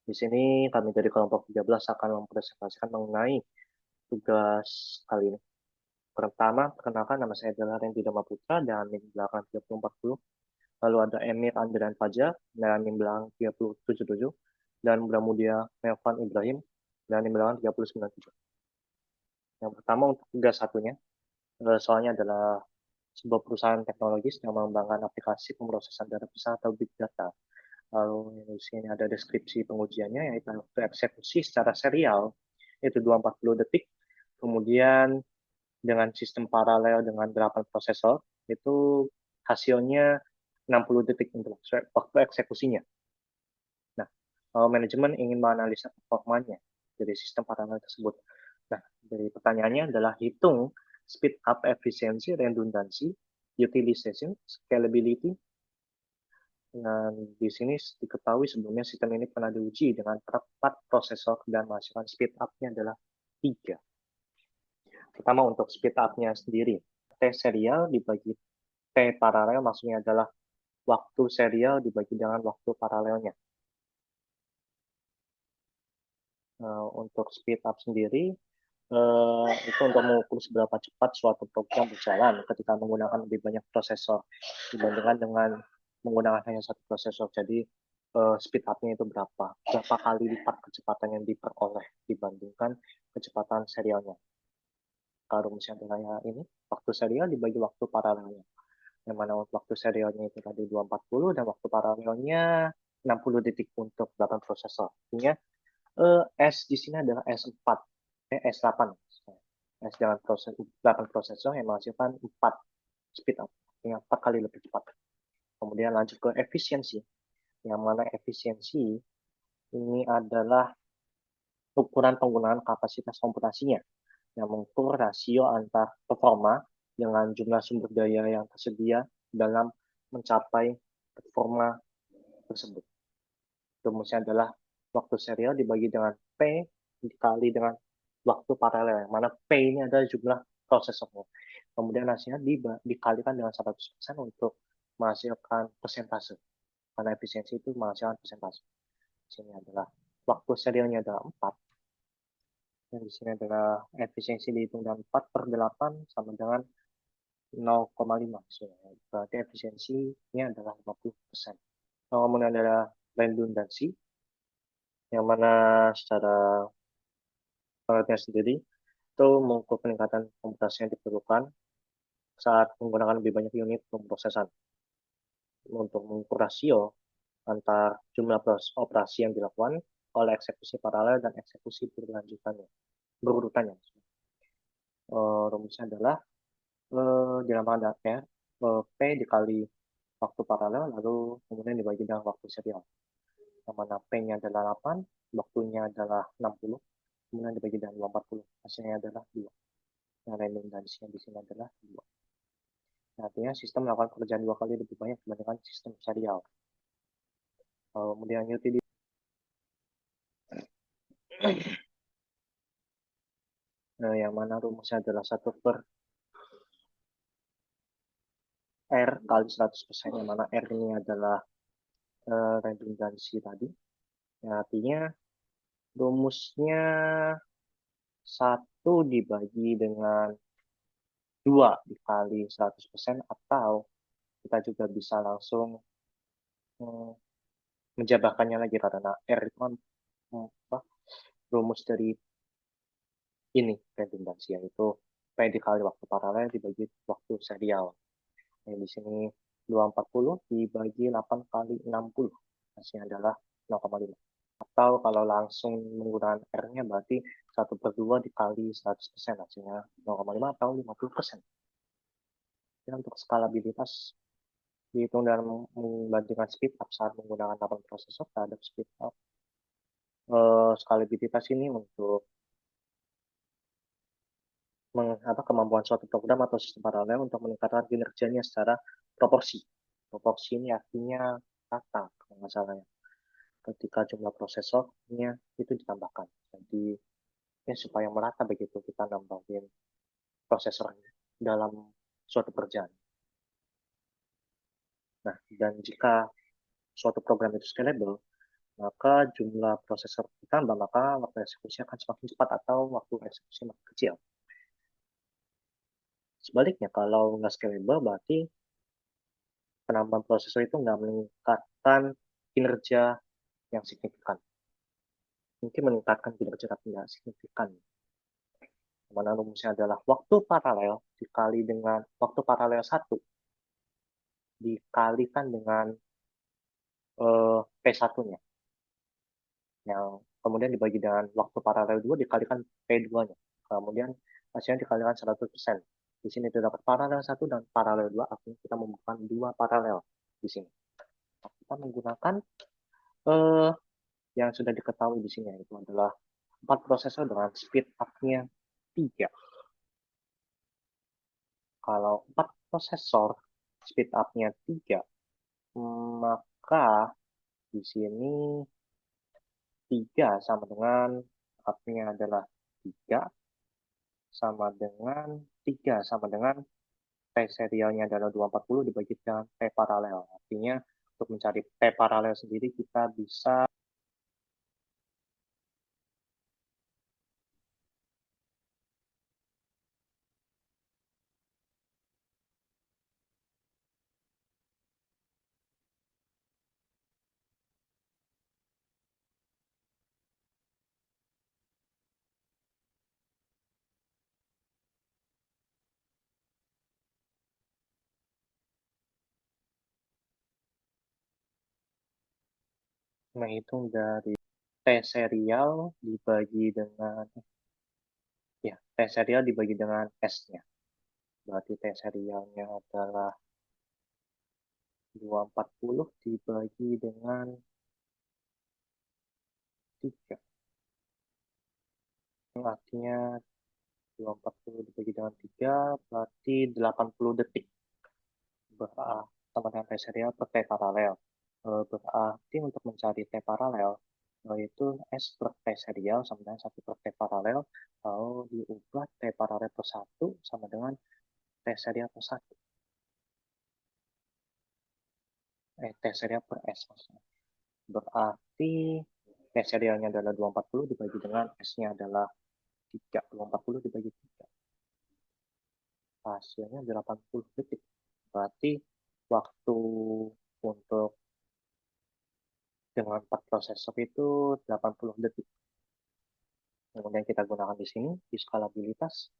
Di sini kami dari kelompok 13 akan mempresentasikan mengenai tugas kali ini. Pertama, perkenalkan nama saya adalah Randy Dharma Putra dan NIM belakang 3040. Lalu ada Emir Andrian Fajar dan NIM belakang 3077. Dan Bramudia Melvan Ibrahim dan NIM belakang 3097. Yang pertama untuk tugas satunya, soalnya adalah sebuah perusahaan teknologis yang mengembangkan aplikasi pemrosesan data besar atau big data. Lalu di sini ada deskripsi pengujiannya, yaitu waktu eksekusi secara serial, itu 240 detik. Kemudian dengan sistem paralel dengan 8 prosesor, itu hasilnya 60 detik untuk waktu eksekusinya. Nah, manajemen ingin menganalisa performanya dari sistem paralel tersebut. Nah, dari pertanyaannya adalah hitung speed up, efisiensi, redundancy, utilization, scalability. Dan di sini diketahui sebelumnya sistem ini pernah diuji dengan 4 prosesor dan menghasilkan speed up-nya adalah 3. Pertama untuk speed up-nya sendiri. T serial dibagi T paralel maksudnya adalah waktu serial dibagi dengan waktu paralelnya. Untuk speed up sendiri, itu untuk mengukur seberapa cepat suatu program berjalan ketika menggunakan lebih banyak prosesor dibandingkan dengan menggunakan hanya satu prosesor. Jadi speed up-nya itu berapa kali lipat kecepatan yang diperoleh dibandingkan kecepatan serialnya. Kalau misalnya adalah ini, waktu serial dibagi waktu paralelnya. Yang mana waktu serialnya itu tadi 240 dan waktu paralelnya 60 detik untuk 8 prosesor. Artinya S di sini adalah S4, S8. S dengan 8 prosesor yang menghasilkan 4 speed up, yang 4 kali lebih cepat. Kemudian lanjut ke efisiensi. Yang mana efisiensi ini adalah ukuran penggunaan kapasitas komputasinya yang mengukur rasio antar performa dengan jumlah sumber daya yang tersedia dalam mencapai performa tersebut. Rumusnya adalah waktu serial dibagi dengan P dikali dengan waktu paralel, yang mana P ini adalah jumlah prosesornya. Kemudian hasilnya dikalikan dengan 100% untuk menghasilkan persentase. Karena efisiensi itu menghasilkan persentase. Di sini adalah waktu serialnya adalah 4. Dan di sini adalah efisiensi dihitung dengan 4/8 sama dengan 0,5. Berarti efisiensinya adalah 50%. Kemudian adalah redundancy, yang mana secara pengertian sendiri itu mengukur peningkatan komputasi yang diperlukan saat menggunakan lebih banyak unit pemrosesan untuk mengukur rasio antar jumlah operasi yang dilakukan oleh eksekusi paralel dan eksekusi berurutannya. Rumusnya adalah dilambangkan R, P dikali waktu paralel, lalu kemudian dibagi dengan waktu serial. Yang mana P-nya adalah 8, waktunya adalah 60, kemudian dibagi dengan 240, hasilnya adalah 2. Yang redundansinya di sini adalah 2. Artinya sistem melakukan pekerjaan 2 kali lebih banyak dibandingkan sistem serial. Kemudian utility. Nah, yang mana rumusnya adalah 1/R kali 100%, yang mana R ini adalah redundansi tadi. Ya, artinya rumusnya 1 dibagi dengan 2 dikali 100%, atau kita juga bisa langsung menjabarkannya lagi karena R itu kan rumus dari ini redundansi, yaitu P dikali waktu paralel dibagi waktu serial. Nah, di sini 240 dibagi 8 kali 60, hasilnya adalah 0,5. Atau kalau langsung menggunakan R-nya berarti 1/2 dikali 100%, hasilnya 0,5 atau 50%. Dan untuk skalabilitas dihitung dan membandingkan speed up saat menggunakan 8 prosesor terhadap speed up. Skalabilitas ini untuk kemampuan suatu program atau sistem paralel untuk meningkatkan kinerjanya secara proporsi. Proporsi ini artinya rata, kalau nggak salah ya. Ketika jumlah prosesornya itu ditambahkan. Jadi ya supaya merata begitu kita nambahin prosesornya dalam suatu pekerjaan. Nah, dan jika suatu program itu scalable, maka jumlah prosesor bertambah, maka waktu eksekusi akan semakin cepat atau waktu eksekusi makin kecil. Sebaliknya, kalau nggak scalable, berarti penambahan prosesor itu nggak meningkatkan kinerja yang signifikan. Mungkin meningkatkan kinerja tapi nggak signifikan. Mana rumusnya adalah waktu paralel dikali dengan waktu paralel 1 dikalikan dengan P1-nya. Yang kemudian dibagi dengan waktu paralel 2 dikalikan P2-nya. Kemudian hasilnya dikalikan 100%. Di sini terdapat paralel 1 dan paralel 2, artinya kita membutuhkan 2 paralel di sini. Kita menggunakan eh, yang sudah diketahui di sini, itu adalah 4 prosesor dengan speed up-nya 3. Kalau 4 prosesor speed up-nya 3, maka di sini 3 sama dengan up-nya adalah 3 sama dengan 3 sama dengan P serialnya adalah 240 dibagi dengan P paralel. Artinya untuk mencari P paralel sendiri kita bisa menghitung dari T serial dibagi dengan T serial dibagi dengan S-nya. Berarti T serialnya adalah 240 dibagi dengan 3. Artinya 240 dibagi dengan 3 berarti 80 detik. Berarti sama dengan T serial per T paralel. Berarti untuk mencari T paralel, yaitu S per T serial sama dengan 1 per T paralel, lalu diubah T paralel per 1 sama dengan T serial per 1. T serial per S maksudnya. Berarti T serialnya adalah 240 dibagi dengan S-nya adalah 3. 240 dibagi 3. Hasilnya 80 detik. Berarti waktu untuk dengan 4 prosesor itu 80 detik. Kemudian kita gunakan di sini, di skalabilitas.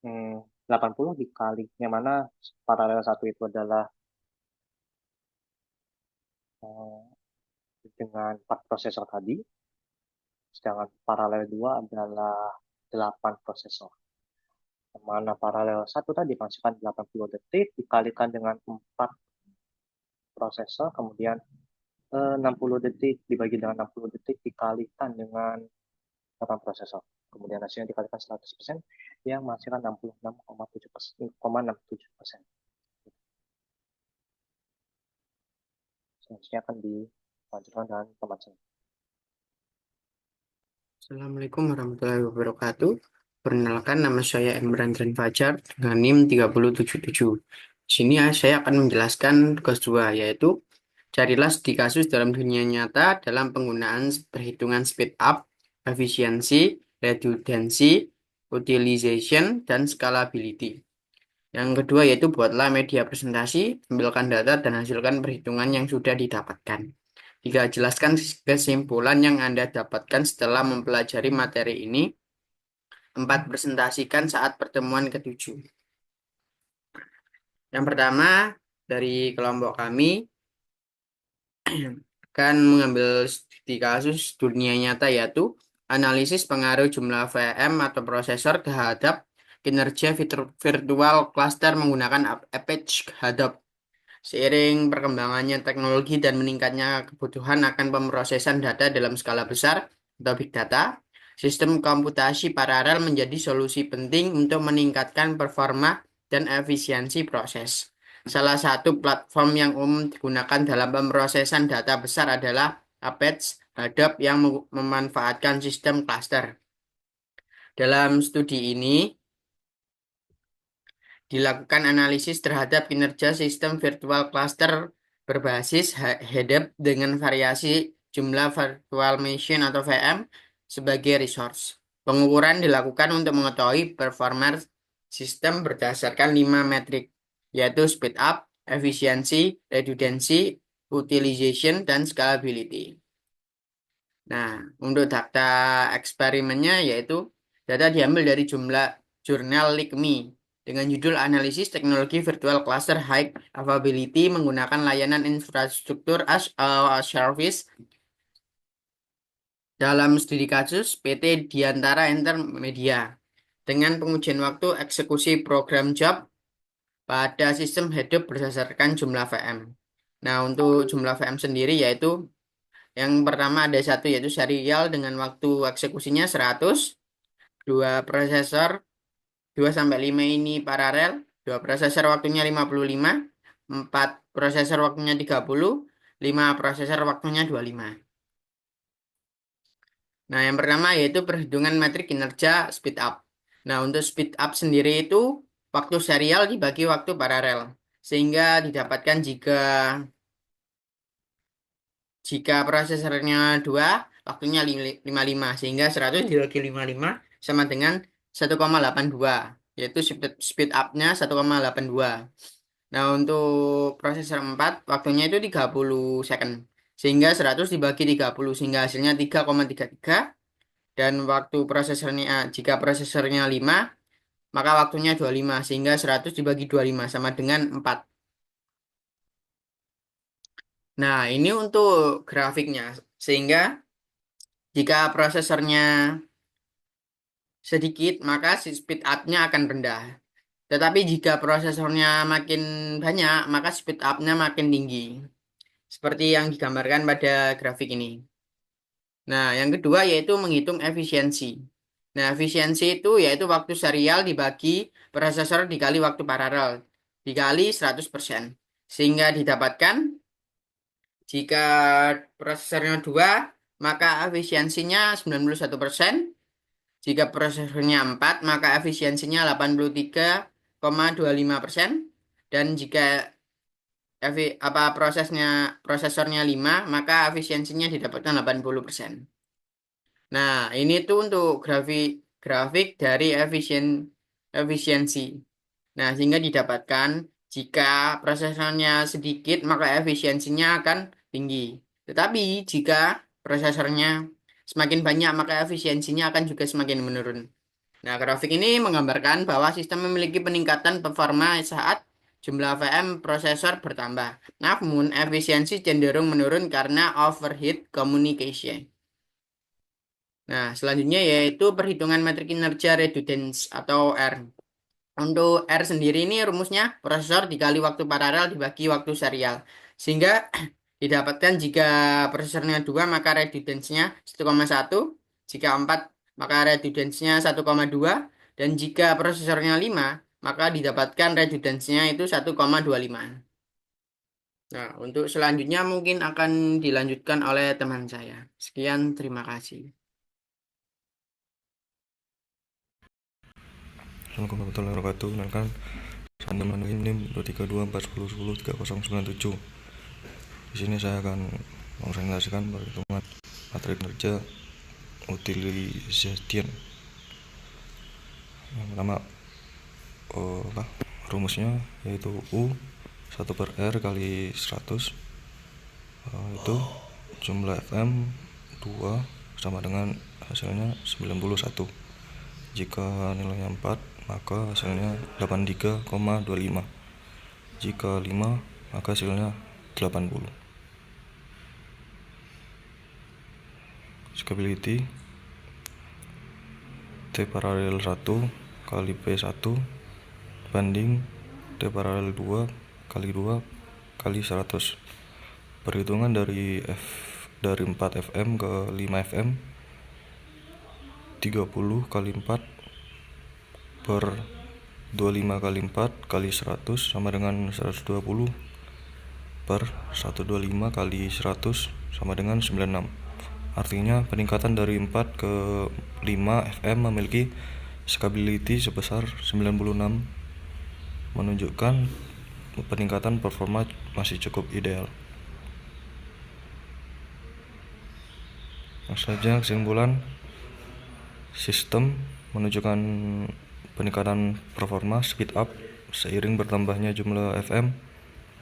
80 dikali, yang mana paralel 1 itu adalah dengan 4 prosesor tadi, sedangkan paralel 2 adalah 8 prosesor. Yang mana paralel 1 tadi menghasilkan 80 detik, dikalikan dengan 4 prosesor, kemudian 60 detik dibagi dengan 60 detik dikalikan dengan 8 prosesor. Kemudian hasilnya dikalikan 100%, yang menghasilkan 66,67%. Selanjutnya akan dilanjutkan dengan teman saya. Assalamualaikum warahmatullahi wabarakatuh. Perkenalkan, nama saya Emran Dran Fajar dengan NIM 3077. Di sini saya akan menjelaskan tugas 2, yaitu carilah studi kasus dalam dunia nyata dalam penggunaan perhitungan speed up, efisiensi, redundancy, utilization, dan scalability. Yang kedua yaitu buatlah media presentasi, tampilkan data, dan hasilkan perhitungan yang sudah didapatkan. Jika jelaskan kesimpulan yang Anda dapatkan setelah mempelajari materi ini. 4. Presentasikan saat pertemuan ketujuh. Yang pertama, dari kelompok kami akan mengambil studi kasus dunia nyata, yaitu analisis pengaruh jumlah VM atau prosesor terhadap kinerja virtual cluster menggunakan Apache Hadoop. Seiring perkembangannya teknologi dan meningkatnya kebutuhan akan pemrosesan data dalam skala besar atau big data, sistem komputasi paralel menjadi solusi penting untuk meningkatkan performa dan efisiensi proses. Salah satu platform yang umum digunakan dalam pemrosesan data besar adalah Apache Hadoop yang memanfaatkan sistem cluster. Dalam studi ini, dilakukan analisis terhadap kinerja sistem virtual cluster berbasis head-up dengan variasi jumlah virtual machine atau VM sebagai resource. Pengukuran dilakukan untuk mengetahui performance sistem berdasarkan 5 metrik, yaitu speed up, efisiensi, redundancy, utilization, dan scalability. Nah, untuk data eksperimennya yaitu data diambil dari jumlah jurnal LICMI dengan judul Analisis Teknologi Virtual Cluster High Availability menggunakan layanan infrastruktur as a service dalam studi kasus PT Diantara Intermedia dengan pengujian waktu eksekusi program job pada sistem head-up berdasarkan jumlah VM. Nah, untuk jumlah VM sendiri yaitu yang pertama ada satu yaitu serial dengan waktu eksekusinya 100, dua prosesor 2 sampai 5 ini paralel, dua prosesor waktunya 55, 4 prosesor waktunya 30, 5 prosesor waktunya 25. Nah, yang pertama yaitu perhitungan metrik kinerja speed up. Nah, untuk speed up sendiri itu waktu serial dibagi waktu paralel sehingga didapatkan jika prosesornya 2, waktunya 55, sehingga 100 dibagi 55 sama dengan 1,82, yaitu speed up-nya 1,82. Nah, untuk prosesor 4, waktunya itu 30 second, sehingga 100 dibagi 30, sehingga hasilnya 3,33, dan waktu prosesornya, jika prosesornya 5, maka waktunya 25, sehingga 100 dibagi 25 sama dengan 4. Nah, ini untuk grafiknya, sehingga jika prosesornya sedikit, maka si speed up-nya akan rendah. Tetapi jika prosesornya makin banyak, maka speed up-nya makin tinggi. Seperti yang digambarkan pada grafik ini. Nah, yang kedua yaitu menghitung efisiensi. Nah, efisiensi itu yaitu waktu serial dibagi prosesor dikali waktu paralel dikali 100%. Sehingga didapatkan jika prosesornya 2, maka efisiensinya 91%. Jika prosesornya 4, maka efisiensinya 83,25%. Dan jika prosesornya 5, maka efisiensinya didapatkan 80%. Nah, ini tuh untuk grafik dari efisiensi. Nah, sehingga didapatkan jika prosesornya sedikit, maka efisiensinya akan tinggi. Tetapi jika prosesornya semakin banyak, maka efisiensinya akan juga semakin menurun. Nah, grafik ini menggambarkan bahwa sistem memiliki peningkatan performa saat jumlah VM prosesor bertambah. Namun, efisiensi cenderung menurun karena overheat communication. Nah, selanjutnya yaitu perhitungan metrik kinerja redundance atau R. Untuk R sendiri ini rumusnya prosesor dikali waktu paralel dibagi waktu serial. Sehingga didapatkan jika prosesornya 2 maka redundansinya 1,1, jika 4 maka redundansinya 1,2, dan jika prosesornya 5 maka didapatkan redundansinya itu 1,25. Nah, untuk selanjutnya mungkin akan dilanjutkan oleh teman saya. Sekian, terima kasih. Assalamualaikum warahmatullahi wabarakatuh. Kenalkan, saya menu NIM 23240103097. Di sini saya akan mempresentasikan perhitungan materi kinerja utilization. Yang pertama, rumusnya yaitu U 1 per R kali 100, itu jumlah FM 2 sama dengan hasilnya 91. Jika nilainya 4, maka hasilnya 83,25. Jika 5, maka hasilnya 80. Scalability T paralel 1 kali P1 banding T paralel 2 kali 2 kali 100. Perhitungan dari 4 FM ke 5 FM 30 kali 4 per 25 kali 4 kali 100 sama dengan 120 per 125 kali 100 sama dengan 96. Artinya peningkatan dari 4 ke 5 FM memiliki scalability sebesar 96, menunjukkan peningkatan performa masih cukup ideal. Selanjutnya kesimpulan, sistem menunjukkan peningkatan performa speed up seiring bertambahnya jumlah FM.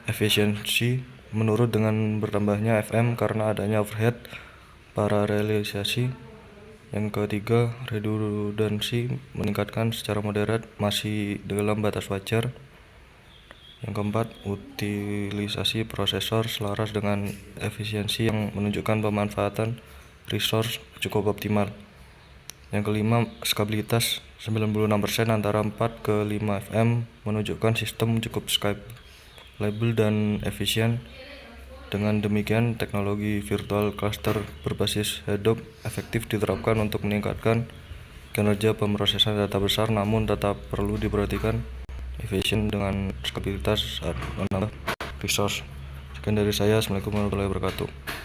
Efisiensi menurut dengan bertambahnya FM karena adanya overhead paralelisasi. Yang ketiga, redundansi meningkatkan secara moderat masih dalam batas wajar. Yang keempat, utilisasi prosesor selaras dengan efisiensi yang menunjukkan pemanfaatan resource cukup optimal. Yang kelima, skabilitas 96% antara 4 ke 5 FM menunjukkan sistem cukup scalable dan efisien. Dengan demikian, teknologi virtual cluster berbasis Hadoop efektif diterapkan untuk meningkatkan kinerja pemrosesan data besar, namun tetap perlu diperhatikan efisien dengan skabilitas saat menambah resource. Sekian dari saya. Assalamualaikum warahmatullahi wabarakatuh.